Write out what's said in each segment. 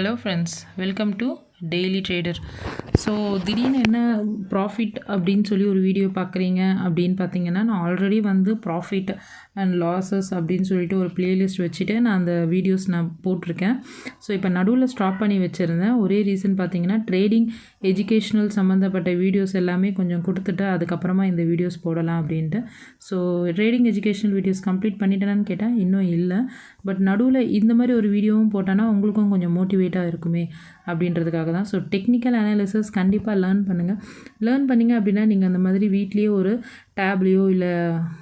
Hello friends, welcome to DailyTrader. So திடீர்னு என்ன profit அப்படின்னு சொல்லி ஒரு வீடியோ பார்க்குறீங்க அப்படின்னு பார்த்தீங்கன்னா, நான் ஆல்ரெடி வந்து ப்ராஃபிட் அண்ட் லாஸஸ் அப்படின்னு சொல்லிட்டு ஒரு பிளேலிஸ்ட் வச்சுட்டு நான் அந்த வீடியோஸ் நான் போட்டிருக்கேன். ஸோ இப்போ நடுவில் ஸ்டாப் பண்ணி வச்சுருந்தேன். ஒரே ரீசன் பார்த்தீங்கன்னா, ட்ரேடிங் எஜுகேஷ்னல் சம்மந்தப்பட்ட வீடியோஸ் எல்லாமே கொஞ்சம் கொடுத்துட்டு அதுக்கப்புறமா இந்த வீடியோஸ் போடலாம் அப்படின்ட்டு. So trading educational videos complete பண்ணிட்டேனான்னு கேட்டால் இன்னும் இல்லை. பட் நடுவில் இந்த மாதிரி ஒரு வீடியோவும் போட்டோன்னா உங்களுக்கும் கொஞ்சம் மோட்டிவேட்டாக இருக்குமே அப்படின்றதுக்காக தான். ஸோ டெக்னிக்கல் அனாலிசிஸ் கண்டிப்பாக லேர்ன் பண்ணிங்க அப்படின்னா நீங்கள் அந்த மாதிரி வீட்லேயே ஒரு டேப்லேயோ இல்லை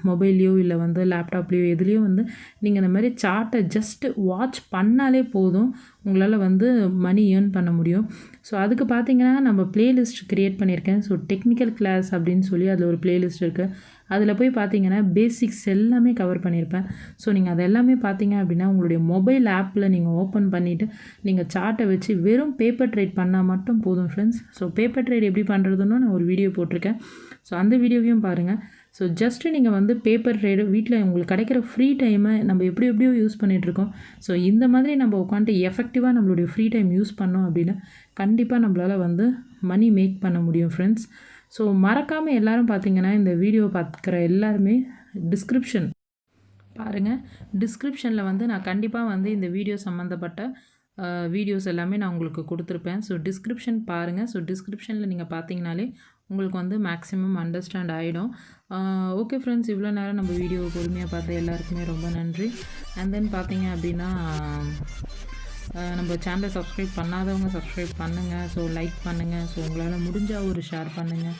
மொபைல்லையோ இல்லை வந்து லேப்டாப்லேயோ எதுலேயோ வந்து நீங்கள் இந்த மாதிரி சார்ட்டை ஜஸ்ட்டு வாட்ச் பண்ணாலே போதும், உங்களால் வந்து மணி ஏர்ன் பண்ண முடியும். ஸோ அதுக்கு பார்த்தீங்கன்னா நம்ம பிளேலிஸ்ட் க்ரியேட் பண்ணியிருக்கேன். ஸோ டெக்னிக்கல் கிளாஸ் அப்படின்னு சொல்லி அதில் ஒரு பிளேலிஸ்ட் இருக்குது. அதில் போய் பார்த்தீங்கன்னா பேசிக்ஸ் எல்லாமே கவர் பண்ணியிருப்பேன். ஸோ நீங்கள் அது எல்லாமே பார்த்தீங்க அப்படின்னா உங்களுடைய மொபைல் ஆப்பில் நீங்கள் ஓப்பன் பண்ணிவிட்டு நீங்கள் சார்ட்டை வச்சு வெறும் பேப்பர் ட்ரேட் பண்ணால் மட்டும் போதும் ஃப்ரெண்ட்ஸ். ஸோ பேப்பர் ட்ரேட் எப்படி பண்ணுறதுன்னு நான் ஒரு வீடியோ போட்டிருக்கேன். ஸோ அந்த வீடியோவையும் பாருங்கள். ஸோ ஜஸ்ட்டு நீங்கள் வந்து பேப்பர் ட்ரேடு வீட்டில் உங்களுக்கு கிடைக்கிற ஃப்ரீ டைமை நம்ம எப்படியோ யூஸ் பண்ணிகிட்ருக்கோம். ஸோ இந்த மாதிரி நம்ம உட்காந்துட்டு எஃபெக்டிவாக நம்மளுடைய ஃப்ரீ டைம் யூஸ் பண்ணோம் அப்படின்னா கண்டிப்பாக நம்மளால் வந்து மணி மேக் பண்ண முடியும் ஃப்ரெண்ட்ஸ். ஸோ மறக்காமல் எல்லோரும் பார்த்தீங்கன்னா இந்த வீடியோ பார்க்குற எல்லாருமே டிஸ்கிரிப்ஷன் பாருங்கள். டிஸ்கிரிப்ஷனில் வந்து நான் கண்டிப்பாக வந்து இந்த வீடியோ சம்மந்தப்பட்ட வீடியோஸ் எல்லாமே நான் உங்களுக்கு கொடுத்துருப்பேன். ஸோ டிஸ்கிரிப்ஷன் பாருங்கள். ஸோ டிஸ்கிரிப்ஷனில் நீங்கள் பார்த்தீங்கனாலே உங்களுக்கு வந்து மேக்ஸிமம் அண்டர்ஸ்டாண்ட் ஆகிடும். ஓகே ஃப்ரெண்ட்ஸ், இவ்வளோ நேரம் நம்ம வீடியோ பொறுமையாக பார்த்த எல்லாருக்குமே ரொம்ப நன்றி. அண்ட் தென் பார்த்தீங்க அப்படின்னா நம்ம சேனலை சப்ஸ்கிரைப் பண்ணாதவங்க சப்ஸ்கிரைப் பண்ணுங்கள். ஸோ லைக் பண்ணுங்கள். ஸோ உங்களால் முடிஞ்சால் ஒரு ஷேர் பண்ணுங்கள்.